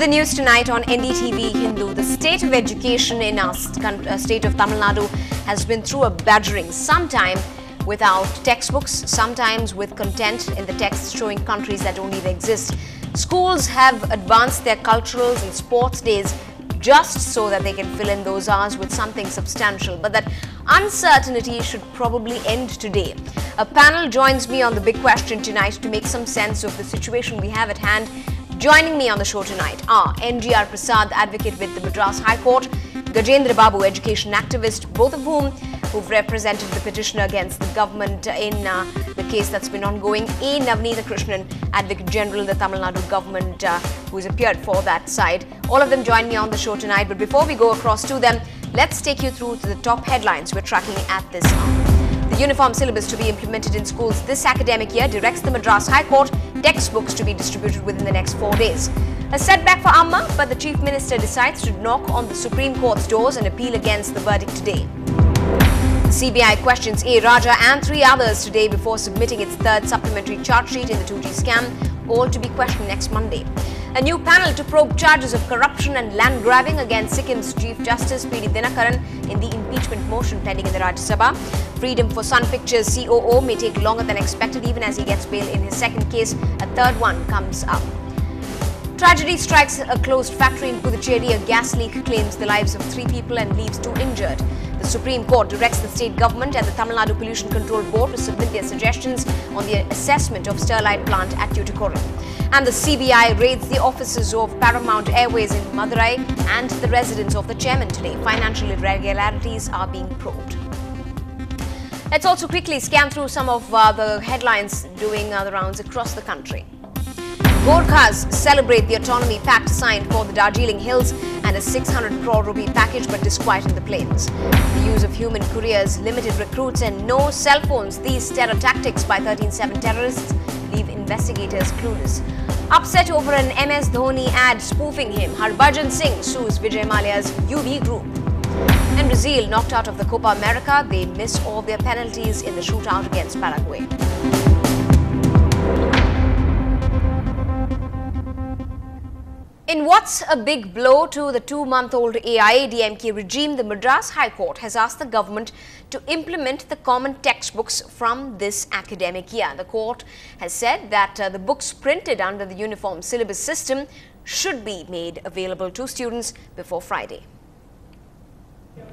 the news tonight on NDTV Hindu. The state of education in our state of Tamil Nadu has been through a badgering, sometimes without textbooks, sometimes with content in the text showing countries that don't even exist. Schools have advanced their culturals and sports days just so that they can fill in those hours with something substantial. But that uncertainty should probably end today. A panel joins me on the big question tonight to make some sense of the situation we have at hand. Joining me on the show tonight are NGR Prasad, advocate with the Madras High Court, Gajendra Babu, education activist, both of who've represented the petitioner against the government in the case that's been ongoing, A. Navneetha Krishnan, Advocate General in the Tamil Nadu government, who's appeared for that side. All of them join me on the show tonight, but before we go across to them, let's take you through to the top headlines we're tracking at this hour. The uniform syllabus to be implemented in schools this academic year directs the Madras High Court textbooks to be distributed within the next 4 days. A setback for Amma, but the Chief Minister decides to knock on the Supreme Court's doors and appeal against the verdict today. The CBI questions A. Raja and 3 others today before submitting its third supplementary charge sheet in the 2G scam, all to be questioned next Monday. A new panel to probe charges of corruption and land grabbing against Sikkim's Chief Justice P.D. Dinakaran in the impeachment motion pending in the Rajya Sabha. Freedom for Sun Pictures COO may take longer than expected even as he gets bail in his second case. A third one comes up. Tragedy strikes a closed factory in Puducherry. A gas leak claims the lives of 3 people and leaves 2 injured. The Supreme Court directs the state government and the Tamil Nadu Pollution Control Board to submit their suggestions on the assessment of Sterlite plant at Tuticorin. And the CBI raids the offices of Paramount Airways in Madurai and the residence of the chairman today. Financial irregularities are being probed. Let's also quickly scan through some of the headlines doing the rounds across the country. Gorkhas celebrate the autonomy pact signed for the Darjeeling Hills and a 600 crore rupee package but disquiet in the plains. The use of human couriers, limited recruits and no cell phones, these terror tactics by 13-7 terrorists leave investigators clueless. Upset over an MS Dhoni ad spoofing him, Harbhajan Singh sues Vijay Mallya's UV group. And Brazil knocked out of the Copa America, they miss all their penalties in the shootout against Paraguay. In what's a big blow to the 2-month-old AIADMK regime, the Madras High Court has asked the government to implement the common textbooks from this academic year. The court has said that the books printed under the uniform syllabus system should be made available to students before Friday.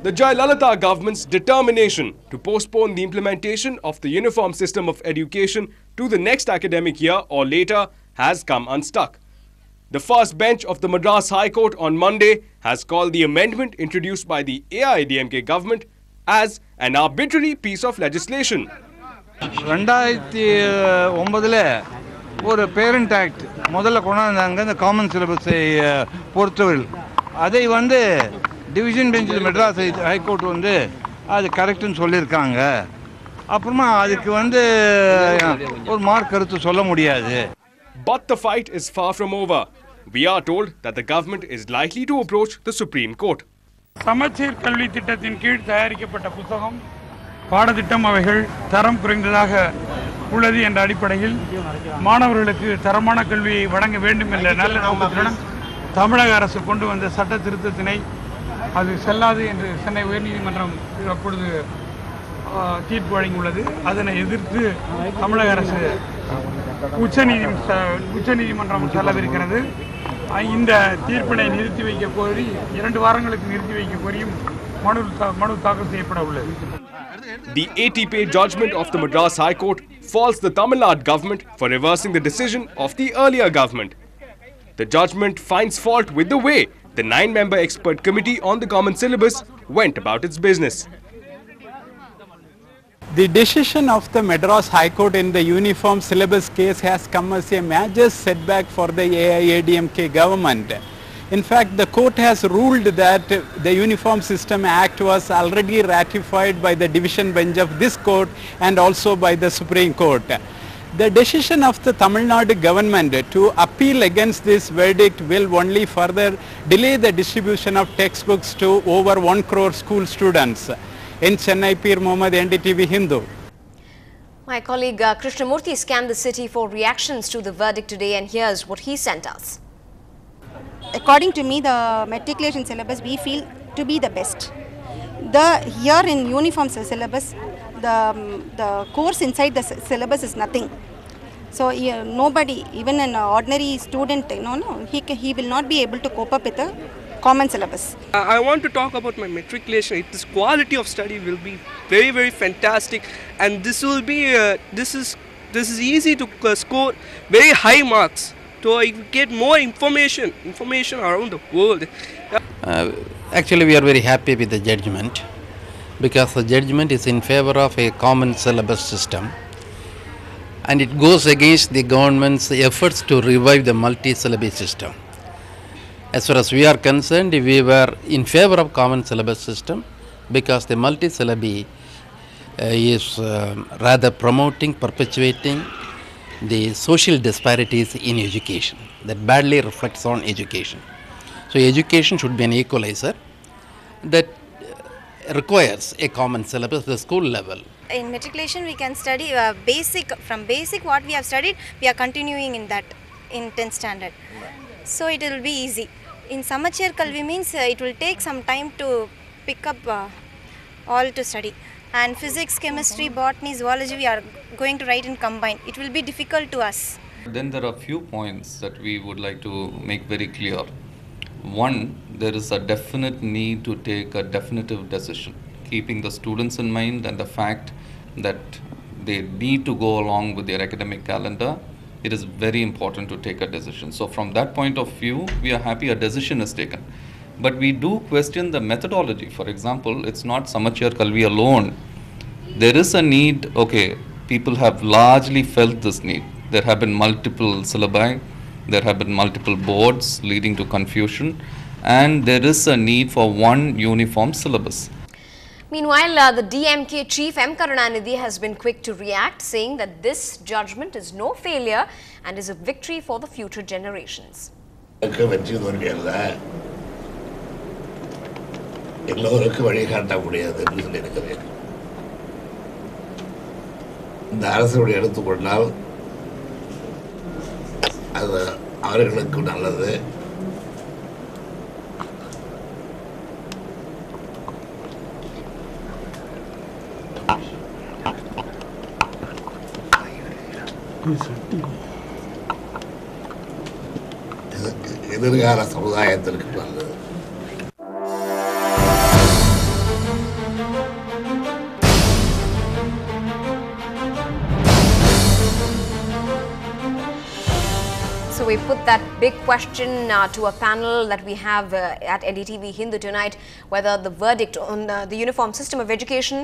The Jayalalitha government's determination to postpone the implementation of the uniform system of education to the next academic year or later has come unstuck. The first bench of the Madras High Court on Monday has called the amendment introduced by the AIADMK government as an arbitrary piece of legislation. 2009 ஒரு parent act முதல்ல கொண்டாந்தாங்க இந்த common சிலபஸை பொறுத்தவரை அதை வந்து division பெஞ்சில் Madras high court வந்து அது கரெக்ட்னு சொல்லியிருக்காங்க. அப்புறமா அதுக்கு வந்து ஒரு மார்க் கருத்து சொல்ல முடியாது. But the fight is far from over. We are told that the government is likely to approach the Supreme Court. சமச்சீர் கல்வி திட்டத்தின் கீழ் தயாரிக்கப்பட்ட புத்தகம் பாடத்திட்டம் அவைகள் தரம் குறைந்ததாக உள்ளது என்ற அடிப்படையில் மாணவர்களுக்கு தரமான கல்வியை வழங்க வேண்டும் என்ற நல்ல நோக்கத்துடன் தமிழக அரசு கொண்டு வந்த சட்ட திருத்தத்தினை அது செல்லாது என்று சென்னை உயர்நீதிமன்றம் அப்பொழுது தீர்ப்பு வழங்கியுள்ளது. அதனை எதிர்த்து தமிழக அரசு உச்சநீதிமன்றம் செல்லவிருக்கிறது. இந்த தீர்ப்பினை நிறுத்தி வைக்க கோரி 2 வாரங்களுக்கு நிறுத்தி வைக்க கோரியும் மனு தாக்கல் செய்யப்பட உள்ளது. The 80-page judgment of the Madras High Court faults the Tamil Nadu government for reversing the decision of the earlier government. The judgment finds fault with the way the 9-member expert committee on the common syllabus went about its business. The decision of the Madras High Court in the uniform syllabus case has come as a major setback for the AIADMK government. In fact, the court has ruled that the Uniform System Act was already ratified by the division bench of this court and also by the Supreme Court. The decision of the Tamil Nadu government to appeal against this verdict will only further delay the distribution of textbooks to over 1 crore school students. In Chennai, Peer Mohammed, NDTV Hindu. My colleague Krishnamurthy scanned the city for reactions to the verdict today, and here's what he sent us. according to me, the matriculation syllabus we feel to be the best. Here in uniform syllabus, the course inside the syllabus is nothing. So nobody, even an ordinary student, he will not be able to cope up with the common syllabus. I want to talk about my matriculation. This quality of study will be very, very fantastic, and this will be this is easy to score very high marks. So I get more information around the world. Actually, we are very happy with the judgment, because the judgment is in favor of a common syllabus system, and it goes against the government's efforts to revive the multi-syllabus system. As far as we are concerned, we were in favor of common syllabus system, because the multi-syllabi is rather promoting, perpetuating the social disparities in education that badly reflects on education. So education should be an equalizer that requires a common syllabus at the school level. In matriculation we can study from basic what we have studied, we are continuing in that in 10th standard. So it will be easy. In Samachir Kalvi means it will take some time to pick up all to study. And physics, chemistry, botany, zoology we are going to write in combined. It will be difficult to us. Then there are a few points that we would like to make very clear. One, there is a definite need to take a definitive decision, keeping the students in mind and the fact that they need to go along with their academic calendar. It is very important to take a decision. So from that point of view, we are happy a decision is taken. But we do question the methodology. For example, it's not Samachir Kalvi alone. There is a need, okay, people have largely felt this need. There have been multiple syllabi, there have been multiple boards leading to confusion, and there is a need for one uniform syllabus. Meanwhile, the DMK chief M. Karunanidhi has been quick to react, saying that this judgment is no failure and is a victory for the future generations. எல்லோருக்கும் வழிகாட்ட முடியாது என்று சொல்லியிருக்கிறேன். இந்த அரசுடைய எடுத்துக்கொண்டால் அது அவர்களுக்கு நல்லது. எதிர்கால சமுதாயத்திற்கு நல்லது. So we put that big question to a panel that we have at NDTV Hindu tonight, whether the verdict on the uniform system of education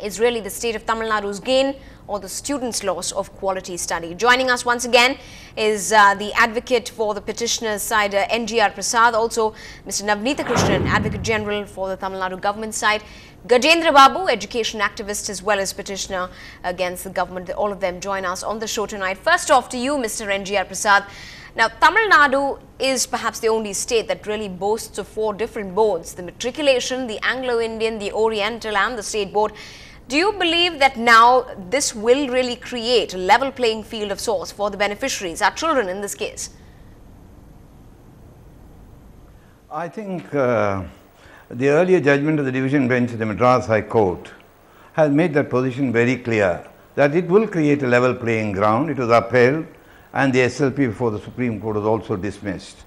is really the state of Tamil Nadu's gain or the students' loss of quality study. Joining us once again is the advocate for the petitioner's side, NGR Prasad, also Mr. Navneetha Krishnan, Advocate General for the Tamil Nadu government side, Gajendra Babu, education activist as well as petitioner against the government. All of them join us on the show tonight. First off to you, Mr. NGR Prasad. Now, Tamil Nadu is perhaps the only state that really boasts of 4 different boards: the matriculation, the Anglo-Indian, the Oriental and the state board. Do you believe that now this will really create a level playing field of sorts for the beneficiaries, our children in this case? I think the earlier judgment of the division bench of the Madras High Court has made that position very clear, that it will create a level playing ground. It was upheld, and the SLP before the Supreme Court was also dismissed.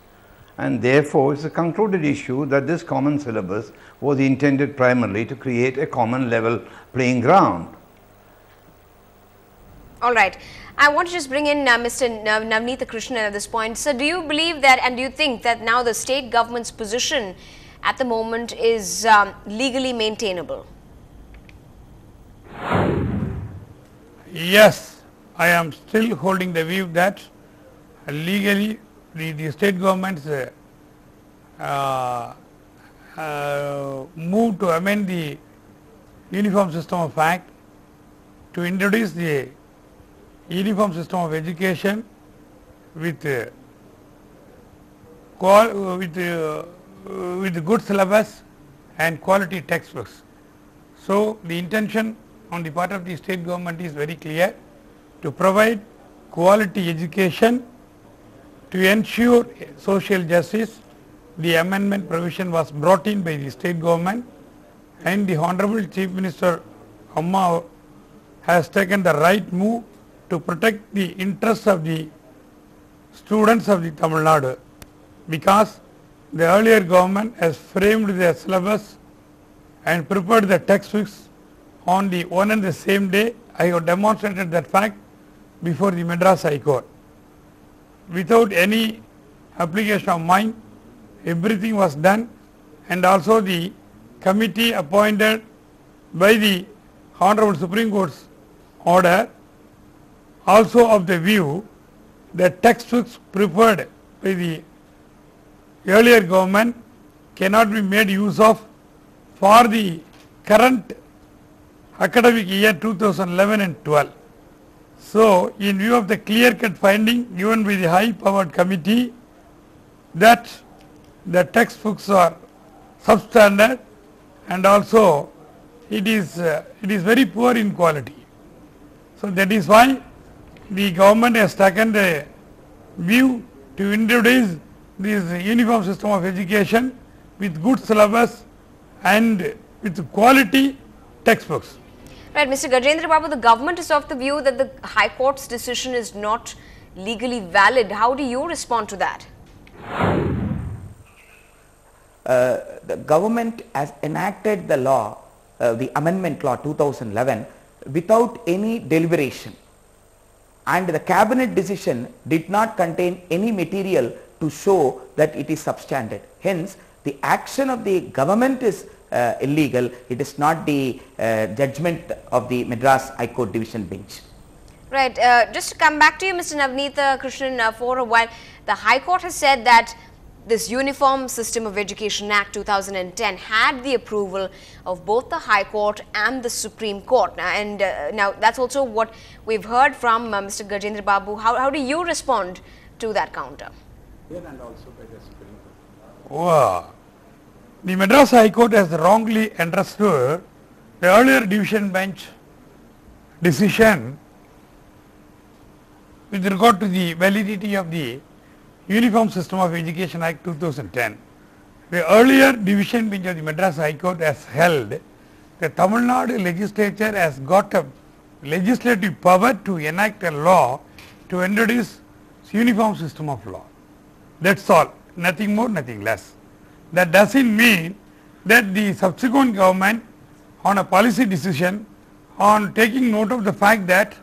And therefore, it's a concluded issue that this common syllabus was intended primarily to create a common level playing ground. All right. I want to just bring in Mr. Navneetha Krishnan at this point. So do you believe that, and do you think that now the state government's position at the moment is legally maintainable? Yes, I am still holding the view that legally the state government's move to amend the Uniform System of Act to introduce the Uniform System of Education with good syllabus and quality textbooks. So the intention on the part of the state government is very clear, to provide quality education To ensure social justice, the amendment provision was brought in by the state government, and the Honorable Chief Minister Amma has taken the right move to protect the interests of the students of the Tamil Nadu, because the earlier government has framed their syllabus and prepared the textbooks on the one and the same day. I have demonstrated that fact before the Madras High Court. Without any application of mine, everything was done, and also the committee appointed by the Honorable Supreme Court's order also of the view that textbooks prepared by the earlier government cannot be made use of for the current academic year 2011 and 12. So, in view of the clear-cut finding given by the high-powered committee that the textbooks are substandard and also it is very poor in quality. So, that is why the government has taken the view to introduce this uniform system of education with good syllabus and with quality textbooks. Right, Mr. Gajendra Babu, the government is of the view that the High Court's decision is not legally valid. How do you respond to that? The government has enacted the law, the amendment law 2011 without any deliberation, and the cabinet decision did not contain any material to show that it is substandard. Hence, the action of the government is illegal. It is not the judgment of the Madras High Court Division Bench. Right. Just to come back to you, Mr. Navneet Krishnan, for a while, the High Court has said that this Uniform System of Education Act 2010 had the approval of both the High Court and the Supreme Court. And now that's also what we've heard from Mr. Gajendra Babu. How do you respond to that counter? And also by the Supreme Court. Wow. The Madras High Court has wrongly understood the earlier division bench decision with regard to the validity of the Uniform System of Education Act 2010. The earlier division bench of the Madras High Court has held that Tamil Nadu legislature has got a legislative power to enact a law to introduce uniform system of law. That's all, nothing more, nothing less. That doesn't mean that the subsequent government on a policy decision on taking note of the fact that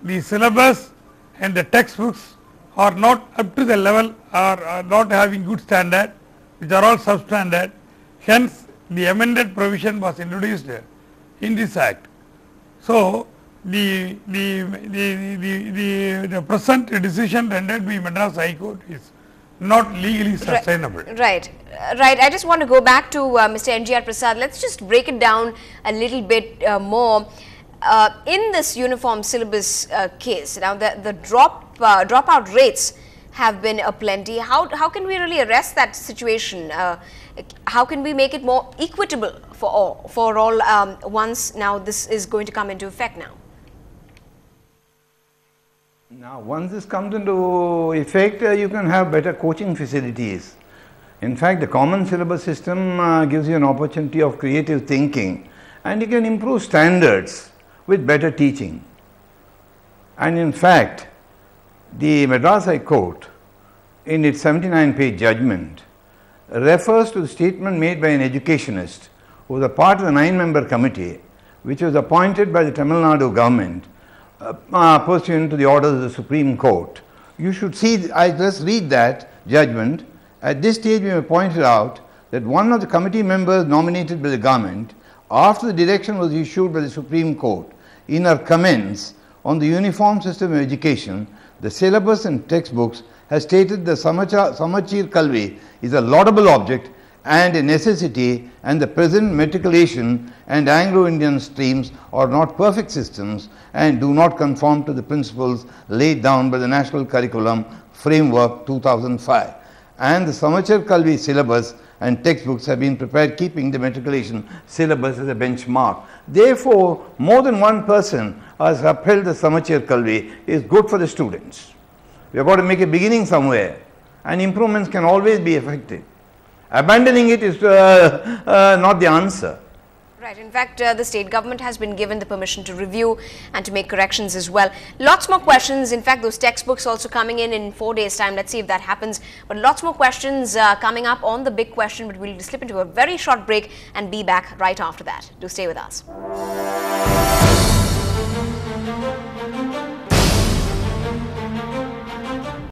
the syllabus and the textbooks are not up to the level or are not having good standard, which are all substandard. Hence, the amended provision was introduced in this act. So, the present decision rendered by Madras High Court is not legally sustainable. Right. I just want to go back to Mr. NGR Prasad. Let's just break it down a little bit more. In this uniform syllabus case, now the dropout rates have been aplenty. How can we really arrest that situation? How can we make it more equitable for all once now this is going to come into effect now? Now, once this comes into effect, you can have better coaching facilities. In fact, the common syllabus system gives you an opportunity of creative thinking, and you can improve standards with better teaching. And in fact, the Madras High Court, in its 79-page judgment, refers to the statement made by an educationist who was a part of the 9-member committee, which was appointed by the Tamil Nadu government pursuant to the orders of the Supreme Court. You should see, I just read that judgment. At this stage, we have pointed out that one of the committee members nominated by the government, after the direction was issued by the Supreme Court, in her comments on the uniform system of education, the syllabus and textbooks has stated the Samachir Kalvi is a laudable object and a necessity, and the present matriculation and Anglo-Indian streams are not perfect systems and do not conform to the principles laid down by the National Curriculum Framework 2005. And the Samachir Kalvi syllabus and textbooks have been prepared keeping the matriculation syllabus as a benchmark. Therefore, more than one person has upheld the Samachir Kalvi is good for the students. We have got to make a beginning somewhere. and improvements can always be effected. Abandoning it is not the answer. Right. In fact, the state government has been given the permission to review and to make corrections as well. Lots more questions. In fact, those textbooks also coming in 4 days' time. Let's see if that happens. But lots more questions coming up on the big question. But we'll slip into a very short break and be back right after that. Do stay with us.